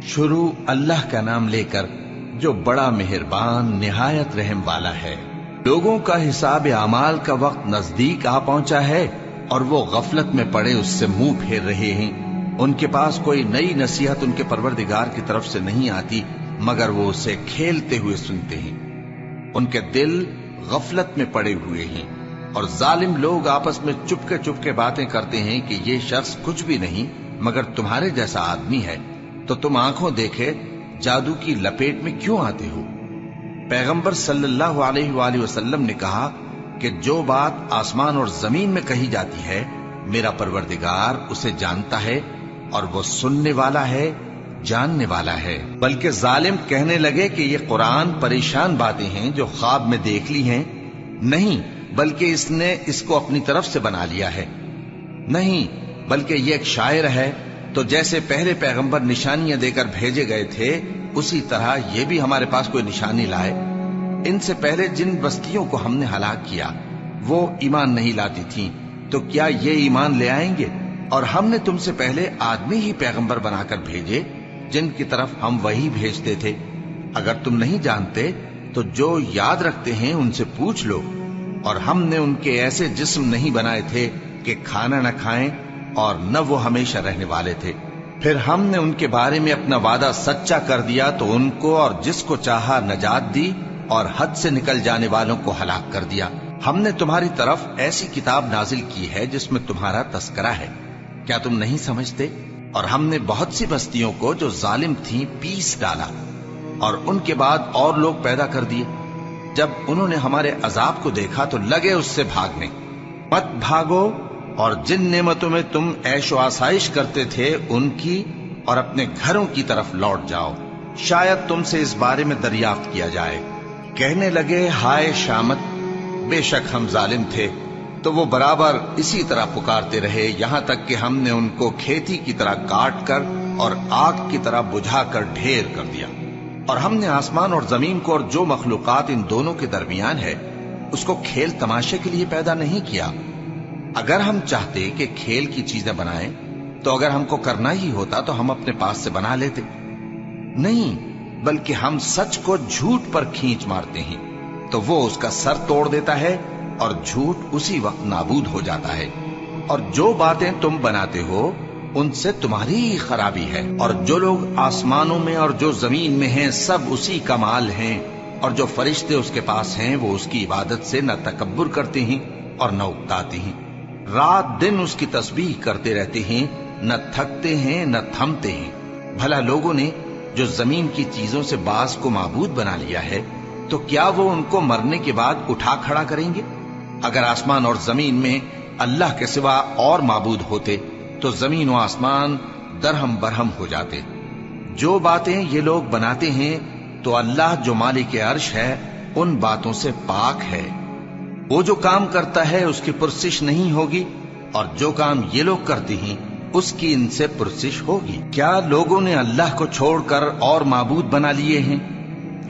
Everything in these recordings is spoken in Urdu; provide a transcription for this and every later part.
شروع اللہ کا نام لے کر جو بڑا مہربان نہایت رحم والا ہے۔ لوگوں کا حساب اعمال کا وقت نزدیک آ پہنچا ہے اور وہ غفلت میں پڑے اس سے منہ پھیر رہے ہیں۔ ان کے پاس کوئی نئی نصیحت ان کے پروردگار کی طرف سے نہیں آتی مگر وہ اسے کھیلتے ہوئے سنتے ہیں۔ ان کے دل غفلت میں پڑے ہوئے ہیں اور ظالم لوگ آپس میں چپکے باتیں کرتے ہیں کہ یہ شخص کچھ بھی نہیں مگر تمہارے جیسا آدمی ہے، تو تم آنکھوں دیکھے جادو کی لپیٹ میں کیوں آتے ہو؟ پیغمبر صلی اللہ علیہ وآلہ وسلم نے کہا کہ جو بات آسمان اور زمین میں کہی جاتی ہے میرا پروردگار اسے جانتا ہے اور وہ سننے والا ہے، جاننے والا ہے۔ بلکہ ظالم کہنے لگے کہ یہ قرآن پریشان باتیں ہیں جو خواب میں دیکھ لی ہیں، نہیں بلکہ اس نے اس کو اپنی طرف سے بنا لیا ہے، نہیں بلکہ یہ ایک شاعر ہے۔ تو جیسے پہلے پیغمبر نشانیاں دے کر بھیجے گئے تھے اسی طرح یہ بھی ہمارے پاس کوئی نشانی لائے۔ ان سے پہلے جن بستیوں کو ہم نے ہلاک کیا وہ ایمان نہیں لاتی تھیں، تو کیا یہ ایمان لے آئیں گے؟ اور ہم نے تم سے پہلے آدمی ہی پیغمبر بنا کر بھیجے جن کی طرف ہم وہی بھیجتے تھے۔ اگر تم نہیں جانتے تو جو یاد رکھتے ہیں ان سے پوچھ لو۔ اور ہم نے ان کے ایسے جسم نہیں بنائے تھے کہ کھانا نہ کھائیں اور نہ وہ ہمیشہ رہنے والے تھے۔ پھر ہم نے ان کے بارے میں اپنا وعدہ سچا کر دیا تو ان کو اور جس کو چاہا نجات دی اور حد سے نکل جانے والوں کو ہلاک کر دیا۔ ہم نے تمہاری طرف ایسی کتاب نازل کی ہے جس میں تمہارا تذکرہ ہے، کیا تم نہیں سمجھتے؟ اور ہم نے بہت سی بستیوں کو جو ظالم تھیں پیس ڈالا اور ان کے بعد اور لوگ پیدا کر دیے۔ جب انہوں نے ہمارے عذاب کو دیکھا تو لگے اس سے بھاگنے۔ مت بھاگو اور جن نعمتوں میں تم عیش و آسائش کرتے تھے ان کی اور اپنے گھروں کی طرف لوٹ جاؤ، شاید تم سے اس بارے میں دریافت کیا جائے۔ کہنے لگے ہائے شامت، بے شک ہم ظالم تھے، تو وہ برابر اسی طرح پکارتے رہے یہاں تک کہ ہم نے ان کو کھیتی کی طرح کاٹ کر اور آگ کی طرح بجھا کر ڈھیر کر دیا۔ اور ہم نے آسمان اور زمین کو اور جو مخلوقات ان دونوں کے درمیان ہے اس کو کھیل تماشے کے لیے پیدا نہیں کیا۔ اگر ہم چاہتے کہ کھیل کی چیزیں بنائیں تو اگر ہم کو کرنا ہی ہوتا تو ہم اپنے پاس سے بنا لیتے، نہیں بلکہ ہم سچ کو جھوٹ پر کھینچ مارتے ہیں تو وہ اس کا سر توڑ دیتا ہے اور جھوٹ اسی وقت نابود ہو جاتا ہے۔ اور جو باتیں تم بناتے ہو ان سے تمہاری ہی خرابی ہے۔ اور جو لوگ آسمانوں میں اور جو زمین میں ہیں سب اسی کا مال ہیں، اور جو فرشتے اس کے پاس ہیں وہ اس کی عبادت سے نہ تکبر کرتے ہیں اور نہ اکتاتے ہیں، رات دن اس کی تسبیح کرتے رہتے ہیں، نہ تھکتے ہیں نہ تھمتے ہیں۔ بھلا لوگوں نے جو زمین کی چیزوں سے بعض کو معبود بنا لیا ہے تو کیا وہ ان کو مرنے کے بعد اٹھا کھڑا کریں گے؟ اگر آسمان اور زمین میں اللہ کے سوا اور معبود ہوتے تو زمین و آسمان درہم برہم ہو جاتے۔ جو باتیں یہ لوگ بناتے ہیں تو اللہ جو مالک عرش ہے ان باتوں سے پاک ہے۔ وہ جو کام کرتا ہے اس کی پرسش نہیں ہوگی، اور جو کام یہ لوگ کرتے ہیں اس کی ان سے پرسش ہوگی۔ کیا لوگوں نے اللہ کو چھوڑ کر اور معبود بنا لیے ہیں؟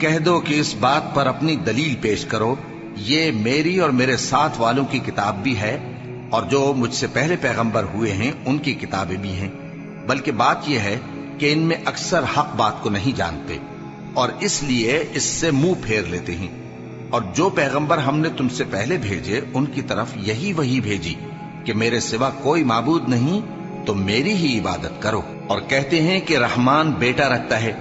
کہہ دو کہ اس بات پر اپنی دلیل پیش کرو، یہ میری اور میرے ساتھ والوں کی کتاب بھی ہے اور جو مجھ سے پہلے پیغمبر ہوئے ہیں ان کی کتابیں بھی ہیں۔ بلکہ بات یہ ہے کہ ان میں اکثر حق بات کو نہیں جانتے اور اس لیے اس سے منہ پھیر لیتے ہیں۔ اور جو پیغمبر ہم نے تم سے پہلے بھیجے ان کی طرف یہی وحی بھیجی کہ میرے سوا کوئی معبود نہیں تو میری ہی عبادت کرو۔ اور کہتے ہیں کہ رحمان بیٹا رکھتا ہے،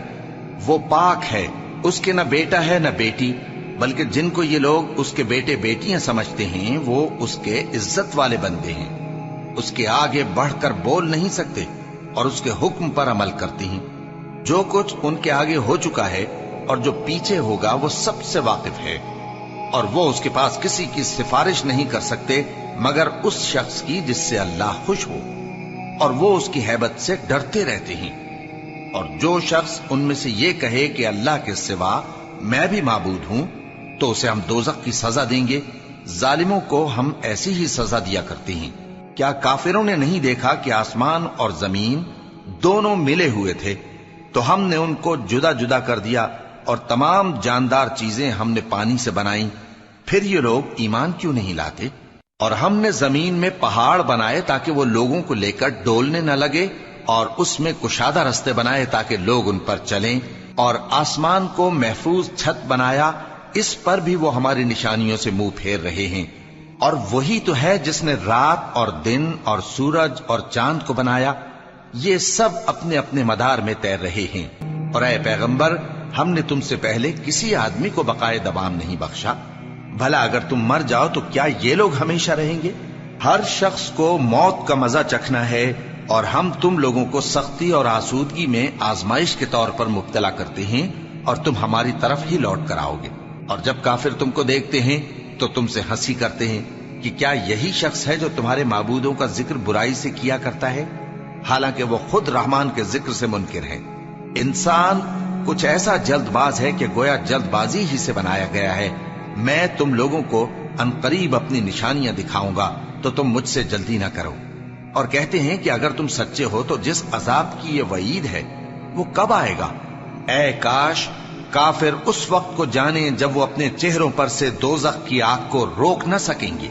وہ پاک ہے، اس کے نہ بیٹا ہے نہ بیٹی، بلکہ جن کو یہ لوگ اس کے بیٹے بیٹیاں سمجھتے ہیں وہ اس کے عزت والے بندے ہیں، اس کے آگے بڑھ کر بول نہیں سکتے اور اس کے حکم پر عمل کرتے ہیں۔ جو کچھ ان کے آگے ہو چکا ہے اور جو پیچھے ہوگا وہ سب سے واقف ہے، اور وہ اس کے پاس کسی کی سفارش نہیں کر سکتے مگر اس شخص کی جس سے اللہ خوش ہو، اور وہ اس کی ہیبت سے ڈرتے رہتے ہیں۔ اور جو شخص ان میں سے یہ کہے کہ اللہ کے سوا میں بھی معبود ہوں تو اسے ہم دوزخ کی سزا دیں گے، ظالموں کو ہم ایسی ہی سزا دیا کرتے ہیں۔ کیا کافروں نے نہیں دیکھا کہ آسمان اور زمین دونوں ملے ہوئے تھے تو ہم نے ان کو جدا جدا کر دیا، اور تمام جاندار چیزیں ہم نے پانی سے بنائیں، پھر یہ لوگ ایمان کیوں نہیں لاتے؟ اور ہم نے زمین میں پہاڑ بنائے تاکہ وہ لوگوں کو لے کر ڈولنے نہ لگے، اور اس میں کشادہ رستے بنائے تاکہ لوگ ان پر چلیں، اور آسمان کو محفوظ چھت بنایا، اس پر بھی وہ ہماری نشانیوں سے منہ پھیر رہے ہیں۔ اور وہی تو ہے جس نے رات اور دن اور سورج اور چاند کو بنایا، یہ سب اپنے اپنے مدار میں تیر رہے ہیں۔ اور اے پیغمبر، ہم نے تم سے پہلے کسی آدمی کو بقائے دوام نہیں بخشا، بھلا اگر تم مر جاؤ تو کیا یہ لوگ ہمیشہ رہیں گے؟ ہر شخص کو موت کا مزہ چکھنا ہے، اور ہم تم لوگوں کو سختی اور آسودگی میں آزمائش کے طور پر مبتلا کرتے ہیں، اور تم ہماری طرف ہی لوٹ کر آؤ گے۔ اور جب کافر تم کو دیکھتے ہیں تو تم سے ہنسی کرتے ہیں کہ کیا یہی شخص ہے جو تمہارے معبودوں کا ذکر برائی سے کیا کرتا ہے، حالانکہ وہ خود رحمان کے ذکر سے منکر ہے۔ انسان کچھ ایسا جلد باز ہے کہ گویا جلد بازی ہی سے بنایا گیا ہے۔ میں تم لوگوں کو عنقریب اپنی نشانیاں دکھاؤں گا تو تم مجھ سے جلدی نہ کرو۔ اور کہتے ہیں کہ اگر تم سچے ہو تو جس عذاب کی یہ وعید ہے وہ کب آئے گا؟ اے کاش کافر اس وقت کو جانیں جب وہ اپنے چہروں پر سے دوزخ کی آگ کو روک نہ سکیں گے،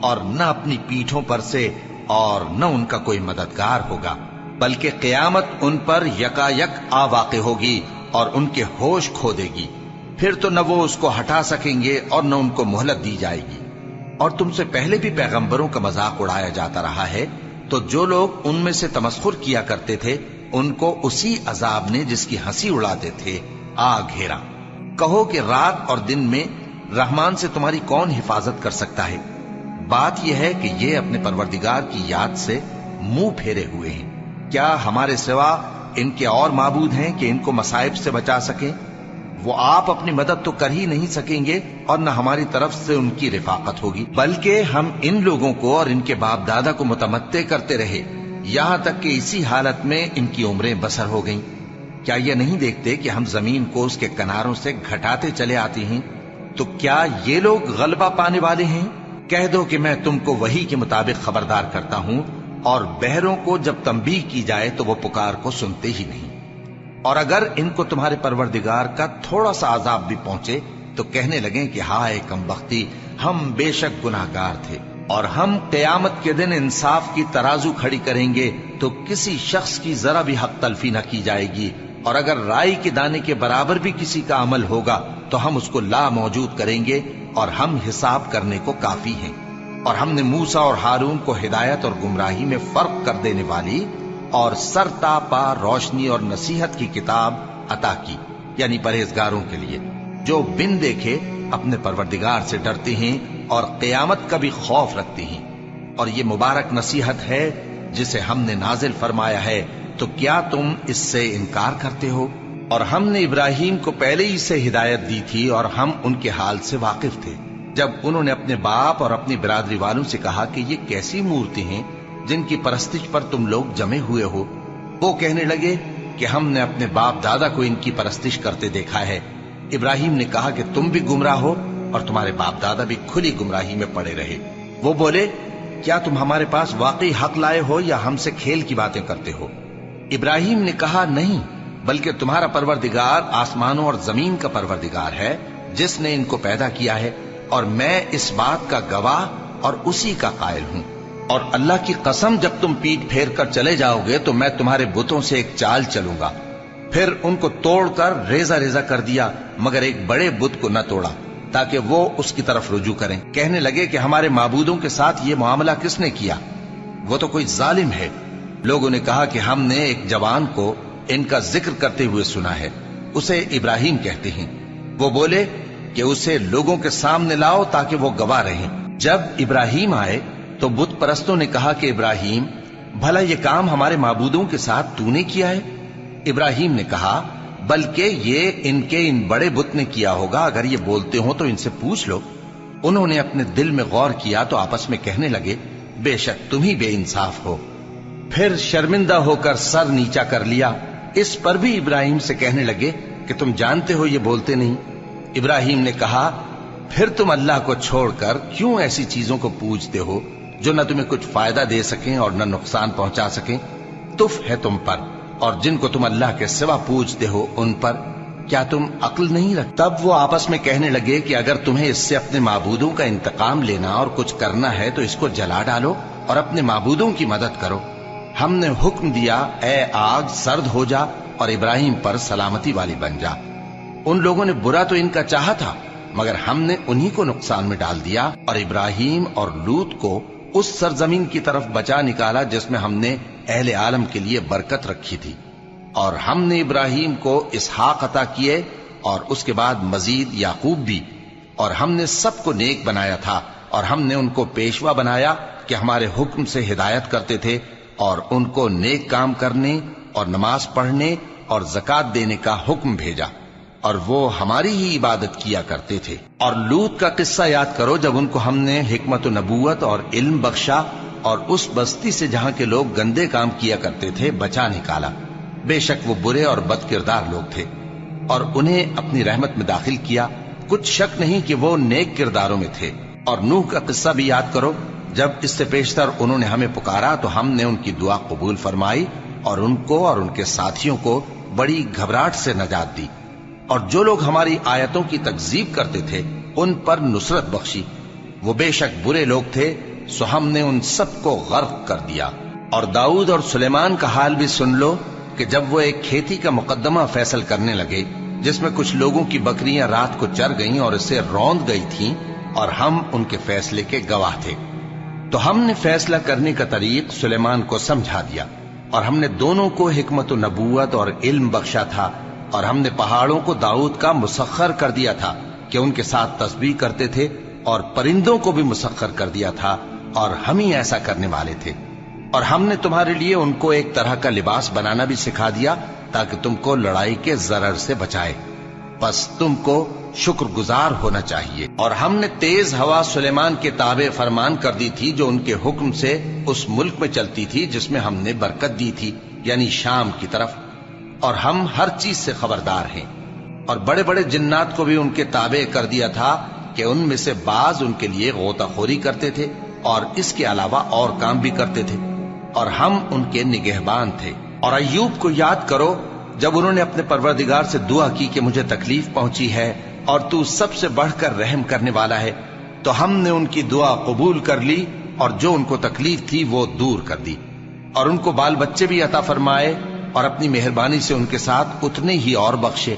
اور نہ اپنی پیٹھوں پر سے، اور نہ ان کا کوئی مددگار ہوگا، بلکہ قیامت ان پر یکا یک آ واقع ہوگی اور ان کے ہوش کھو دے گی۔ پھر تو نہ وہ اس کو ہٹا سکیں گے اور نہ ان کو مہلت دی جائے گی۔ اور تم سے پہلے بھی پیغمبروں کا مذاق اڑایا جاتا رہا ہے، تو جو لوگ ان میں سے تمسخر کیا کرتے تھے ان کو اسی عذاب نے جس کی ہنسی اڑاتے تھے آ گھیرا۔ کہو کہ رات اور دن میں رحمان سے تمہاری کون حفاظت کر سکتا ہے؟ بات یہ ہے کہ یہ اپنے پروردگار کی یاد سے منہ پھیرے ہوئے ہیں۔ کیا ہمارے سوا ان کے اور معبود ہیں کہ ان کو مصائب سے بچا سکیں؟ وہ آپ اپنی مدد تو کر ہی نہیں سکیں گے، اور نہ ہماری طرف سے ان کی رفاقت ہوگی، بلکہ ہم ان لوگوں کو اور ان کے باپ دادا کو متمتع کرتے رہے، یہاں تک کہ اسی حالت میں ان کی عمریں بسر ہو گئیں۔ کیا یہ نہیں دیکھتے کہ ہم زمین کو اس کے کناروں سے گھٹاتے چلے آتے ہیں؟ تو کیا یہ لوگ غلبہ پانے والے ہیں؟ کہہ دو کہ میں تم کو وحی کے مطابق خبردار کرتا ہوں، اور بہروں کو جب تنبیہ کی جائے تو وہ پکار کو سنتے ہی نہیں۔ اور اگر ان کو تمہارے پروردگار کا تھوڑا سا عذاب بھی پہنچے تو کہنے لگیں کہ ہائے کم بختی، ہم بے شک گناہگار تھے۔ اور ہم قیامت کے دن انصاف کی ترازو کھڑی کریں گے تو کسی شخص کی ذرا بھی حق تلفی نہ کی جائے گی، اور اگر رائی کے دانے کے برابر بھی کسی کا عمل ہوگا تو ہم اس کو لا موجود کریں گے، اور ہم حساب کرنے کو کافی ہیں۔ اور ہم نے موسیٰ اور ہارون کو ہدایت اور گمراہی میں فرق کر دینے والی اور سر تا پا روشنی اور نصیحت کی کتاب عطا کی، یعنی پرہیزگاروں کے لیے جو بن دیکھے اپنے پروردگار سے ڈرتے ہیں اور قیامت کا بھی خوف رکھتے ہیں۔ اور یہ مبارک نصیحت ہے جسے ہم نے نازل فرمایا ہے، تو کیا تم اس سے انکار کرتے ہو؟ اور ہم نے ابراہیم کو پہلے ہی سے ہدایت دی تھی، اور ہم ان کے حال سے واقف تھے جب انہوں نے اپنے باپ اور اپنی برادری والوں سے کہا کہ یہ کیسی مورتی ہیں جن کی پرستش پر تم لوگ جمے ہوئے ہو۔ وہ کہنے لگے کہ ہم نے اپنے باپ دادا کو ان کی پرستش کرتے دیکھا ہے۔ ابراہیم نے کہا کہ تم بھی گمراہ ہو اور تمہارے باپ دادا بھی کھلی گمراہی میں پڑے رہے۔ وہ بولے کیا تم ہمارے پاس واقعی حق لائے ہو یا ہم سے کھیل کی باتیں کرتے ہو؟ ابراہیم نے کہا نہیں، بلکہ تمہارا پروردگار آسمانوں اور زمین کا پروردگار ہے جس نے ان کو پیدا کیا ہے، اور میں اس بات کا گواہ اور اسی کا قائل ہوں۔ اور اللہ کی قسم جب تم پیٹ پھیر کر چلے جاؤ گے تو میں تمہارے بتوں سے ایک چال چلوں گا۔ پھر ان کو توڑ کر ریزہ ریزہ کر دیا، مگر ایک بڑے بت کو نہ توڑا تاکہ وہ اس کی طرف رجوع کریں۔ کہنے لگے کہ ہمارے معبودوں کے ساتھ یہ معاملہ کس نے کیا؟ وہ تو کوئی ظالم ہے۔ لوگوں نے کہا کہ ہم نے ایک جوان کو ان کا ذکر کرتے ہوئے سنا ہے، اسے ابراہیم کہتے ہیں۔ وہ بولے کہ اسے لوگوں کے سامنے لاؤ تاکہ وہ گواہ رہیں۔ جب ابراہیم آئے تو بت پرستوں نے کہا کہ ابراہیم، بھلا یہ کام ہمارے معبودوں کے ساتھ تو نے کیا ہے؟ ابراہیم نے کہا بلکہ یہ ان بڑے بت نے کیا ہوگا، اگر یہ بولتے ہوں تو ان سے پوچھ لو۔ انہوں نے اپنے دل میں غور کیا تو آپس میں کہنے لگے بے شک تم ہی بے انصاف ہو۔ پھر شرمندہ ہو کر سر نیچا کر لیا۔ اس پر بھی ابراہیم سے کہنے لگے کہ تم جانتے ہو یہ بولتے نہیں۔ ابراہیم نے کہا پھر تم اللہ کو چھوڑ کر کیوں ایسی چیزوں کو پوجتے ہو جو نہ تمہیں کچھ فائدہ دے سکیں اور نہ نقصان پہنچا سکیں؟ تف ہے تم پر اور جن کو تم اللہ کے سوا پوجتے ہو ان پر، کیا تم عقل نہیں رکھتے؟ تب وہ آپس میں کہنے لگے کہ اگر تمہیں اس سے اپنے معبودوں کا انتقام لینا اور کچھ کرنا ہے تو اس کو جلا ڈالو اور اپنے معبودوں کی مدد کرو۔ ہم نے حکم دیا اے آگ سرد ہو جا اور ابراہیم پر سلامتی والی بن جا۔ ان لوگوں نے برا تو ان کا چاہا تھا، مگر ہم نے انہی کو نقصان میں ڈال دیا اور ابراہیم اور لوط کو اس سرزمین کی طرف بچا نکالا جس میں ہم نے اہل عالم کے لیے برکت رکھی تھی۔ اور ہم نے ابراہیم کو اسحاق عطا کیے اور اس کے بعد مزید یعقوب بھی، اور ہم نے سب کو نیک بنایا تھا، اور ہم نے ان کو پیشوا بنایا کہ ہمارے حکم سے ہدایت کرتے تھے، اور ان کو نیک کام کرنے اور نماز پڑھنے اور زکات دینے کا حکم بھیجا، اور وہ ہماری ہی عبادت کیا کرتے تھے۔ اور لوط کا قصہ یاد کرو جب ان کو ہم نے حکمت و نبوت اور علم بخشا اور اس بستی سے جہاں کے لوگ گندے کام کیا کرتے تھے بچا نکالا۔ بے شک وہ برے اور بد کردار لوگ تھے، اور انہیں اپنی رحمت میں داخل کیا، کچھ شک نہیں کہ وہ نیک کرداروں میں تھے۔ اور نوح کا قصہ بھی یاد کرو، جب اس سے پیشتر انہوں نے ہمیں پکارا تو ہم نے ان کی دعا قبول فرمائی اور ان کو اور ان کے ساتھیوں کو بڑی گھبراہٹ سے نجات دی، اور جو لوگ ہماری آیتوں کی تکذیب کرتے تھے ان پر نصرت بخشی۔ وہ بے شک برے لوگ تھے، سو ہم نے ان سب کو غرق کر دیا۔ اور داؤد اور سلیمان کا حال بھی سن لو کہ جب وہ ایک کھیتی کا مقدمہ فیصل کرنے لگے جس میں کچھ لوگوں کی بکریاں رات کو چر گئیں اور اسے روند گئی تھیں، اور ہم ان کے فیصلے کے گواہ تھے، تو ہم نے فیصلہ کرنے کا طریق سلیمان کو سمجھا دیا، اور ہم نے دونوں کو حکمت و نبوت اور علم بخشا تھا، اور ہم نے پہاڑوں کو داؤد کا مسخر کر دیا تھا کہ ان کے ساتھ تسبیح کرتے تھے، اور پرندوں کو بھی مسخر کر دیا تھا، اور ہم ہی ایسا کرنے والے تھے۔ اور ہم نے تمہارے لیے ان کو ایک طرح کا لباس بنانا بھی سکھا دیا تاکہ تم کو لڑائی کے ضرر سے بچائے، پس تم کو شکر گزار ہونا چاہیے۔ اور ہم نے تیز ہوا سلیمان کے تابع فرمان کر دی تھی جو ان کے حکم سے اس ملک میں چلتی تھی جس میں ہم نے برکت دی تھی، یعنی شام کی طرف، اور ہم ہر چیز سے خبردار ہیں۔ اور بڑے بڑے جنات کو بھی ان کے تابع کر دیا تھا کہ ان میں سے بعض ان کے لیے غوطہ خوری کرتے تھے اور اس کے علاوہ اور کام بھی کرتے تھے، اور ہم ان کے نگہبان تھے۔ اور ایوب کو یاد کرو جب انہوں نے اپنے پروردگار سے دعا کی کہ مجھے تکلیف پہنچی ہے اور تو سب سے بڑھ کر رحم کرنے والا ہے، تو ہم نے ان کی دعا قبول کر لی اور جو ان کو تکلیف تھی وہ دور کر دی، اور ان کو بال بچے بھی عطا فرمائے، اور اپنی مہربانی سے ان کے ساتھ اتنے ہی اور بخشے۔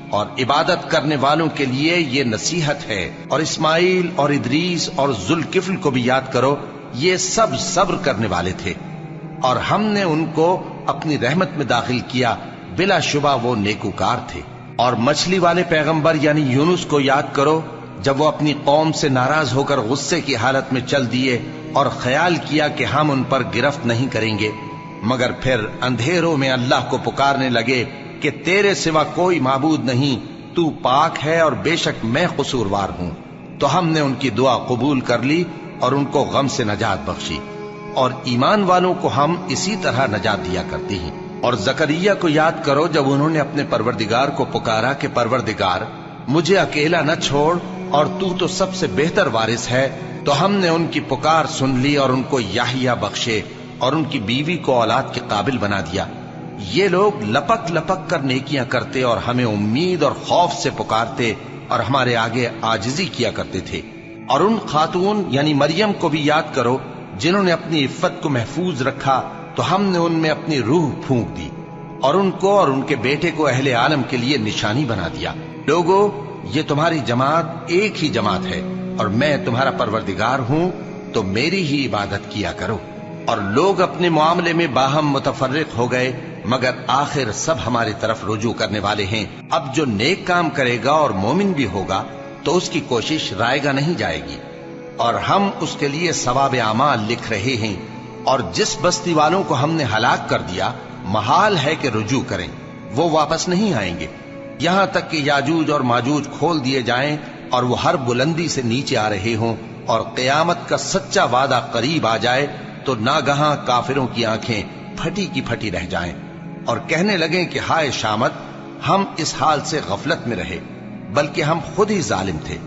اور عبادت کرنے والوں کے لیے یہ نصیحت ہے۔ اور اسماعیل اور ادریس اور ذوالکفل کو بھی یاد کرو، یہ سب صبر کرنے والے تھے، اور ہم نے ان کو اپنی رحمت میں داخل کیا، بلا شبہ وہ نیکوکار تھے۔ اور مچھلی والے پیغمبر یعنی یونس کو یاد کرو جب وہ اپنی قوم سے ناراض ہو کر غصے کی حالت میں چل دیے اور خیال کیا کہ ہم ان پر گرفت نہیں کریں گے، مگر پھر اندھیروں میں اللہ کو پکارنے لگے کہ تیرے سوا کوئی معبود نہیں، تو پاک ہے اور بے شک میں قصوروار ہوں، تو ہم نے ان کی دعا قبول کر لی اور ان کو غم سے نجات بخشی۔ اور ایمان والوں کو ہم اسی طرح نجات دیا کرتے ہیں۔ اور زکریا کو یاد کرو جب انہوں نے اپنے پروردگار کو پکارا کہ پروردگار مجھے اکیلا نہ چھوڑ اور تو سب سے بہتر وارث ہے، تو ہم نے ان کی پکار سن لی اور ان کو یحییٰ بخشے اور ان کی بیوی کو اولاد کے قابل بنا دیا۔ یہ لوگ لپک لپک کر نیکیاں کرتے اور ہمیں امید اور خوف سے پکارتے اور ہمارے آگے عاجزی کیا کرتے تھے۔ اور ان خاتون یعنی مریم کو بھی یاد کرو جنہوں نے اپنی عفت کو محفوظ رکھا، تو ہم نے ان میں اپنی روح پھونک دی اور ان کو اور ان کے بیٹے کو اہل عالم کے لیے نشانی بنا دیا۔ لوگو، یہ تمہاری جماعت ایک ہی جماعت ہے اور میں تمہارا پروردگار ہوں، تو میری ہی عبادت کیا کرو۔ اور لوگ اپنے معاملے میں باہم متفرق ہو گئے، مگر آخر سب ہماری طرف رجوع کرنے والے ہیں۔ اب جو نیک کام کرے گا اور مومن بھی ہوگا تو اس کی کوشش رائے گا نہیں جائے گی، اور ہم اس کے لیے ثواب اعمال لکھ رہے ہیں۔ اور جس بستی والوں کو ہم نے ہلاک کر دیا، محال ہے کہ رجوع کریں، وہ واپس نہیں آئیں گے، یہاں تک کہ یاجوج اور ماجوج کھول دیے جائیں اور وہ ہر بلندی سے نیچے آ رہے ہوں، اور قیامت کا سچا وعدہ قریب آ جائے تو ناگہاں کافروں کی آنکھیں پھٹی کی پھٹی رہ جائیں اور کہنے لگیں کہ ہائے شامت، ہم اس حال سے غفلت میں رہے، بلکہ ہم خود ہی ظالم تھے۔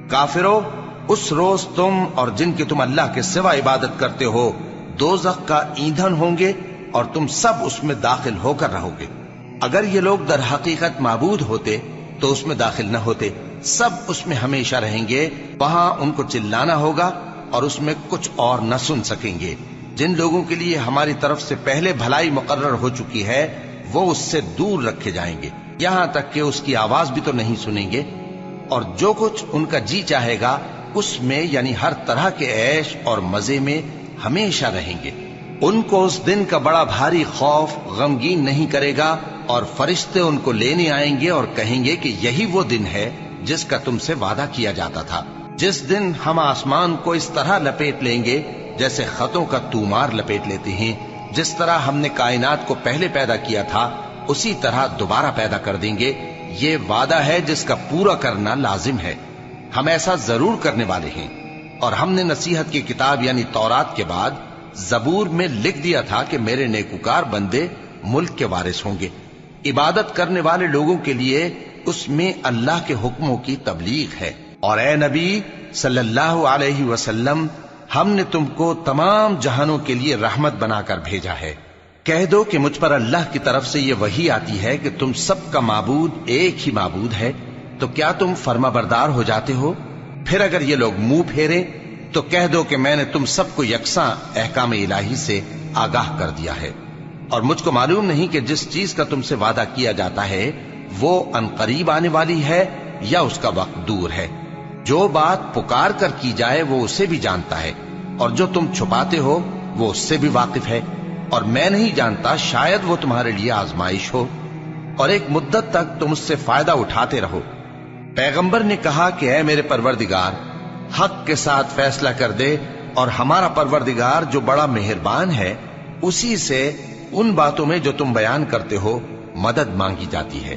کافرو، اس روز تم اور جن کی تم اللہ کے سوا عبادت کرتے ہو دوزخ کا ایندھن ہوں گے اور تم سب اس میں داخل ہو کر رہو گے۔ اگر یہ لوگ در حقیقت معبود ہوتے تو اس میں داخل نہ ہوتے، سب اس میں ہمیشہ رہیں گے، وہاں ان کو چلانا ہوگا اور اس میں کچھ اور نہ سن سکیں گے۔ جن لوگوں کے لیے ہماری طرف سے پہلے بھلائی مقرر ہو چکی ہے وہ اس سے دور رکھے جائیں گے، یہاں تک کہ اس کی آواز بھی تو نہیں سنیں گے، اور جو کچھ ان کا جی چاہے گا اس میں یعنی ہر طرح کے عیش اور مزے میں ہمیشہ رہیں گے۔ ان کو اس دن کا بڑا بھاری خوف غمگین نہیں کرے گا، اور فرشتے ان کو لینے آئیں گے اور کہیں گے کہ یہی وہ دن ہے جس کا تم سے وعدہ کیا جاتا تھا، جس دن ہم آسمان کو اس طرح لپیٹ لیں گے جیسے خطوں کا تومار لپیٹ لیتے ہیں، جس طرح ہم نے کائنات کو پہلے پیدا کیا تھا اسی طرح دوبارہ پیدا کر دیں گے۔ یہ وعدہ ہے جس کا پورا کرنا لازم ہے، ہم ایسا ضرور کرنے والے ہیں۔ اور ہم نے نصیحت کی کتاب یعنی تورات کے بعد زبور میں لکھ دیا تھا کہ میرے نیکوکار بندے ملک کے وارث ہوں گے۔ عبادت کرنے والے لوگوں کے لیے اس میں اللہ کے حکموں کی تبلیغ ہے۔ اور اے نبی صلی اللہ علیہ وسلم، ہم نے تم کو تمام جہانوں کے لیے رحمت بنا کر بھیجا ہے۔ کہہ دو کہ مجھ پر اللہ کی طرف سے یہ وحی آتی ہے کہ تم سب کا معبود ایک ہی معبود ہے، تو کیا تم فرما بردار ہو جاتے ہو؟ پھر اگر یہ لوگ منہ پھیرے تو کہہ دو کہ میں نے تم سب کو یکساں احکام الہی سے آگاہ کر دیا ہے، اور مجھ کو معلوم نہیں کہ جس چیز کا تم سے وعدہ کیا جاتا ہے وہ عنقریب آنے والی ہے یا اس کا وقت دور ہے۔ جو بات پکار کر کی جائے وہ اسے بھی جانتا ہے، اور جو تم چھپاتے ہو وہ اس سے بھی واقف ہے، اور میں نہیں جانتا شاید وہ تمہارے لیے آزمائش ہو، اور ایک مدت تک تم اس سے فائدہ اٹھاتے رہو۔ پیغمبر نے کہا کہ اے میرے پروردگار، حق کے ساتھ فیصلہ کر دے، اور ہمارا پروردگار جو بڑا مہربان ہے اسی سے ان باتوں میں جو تم بیان کرتے ہو مدد مانگی جاتی ہے۔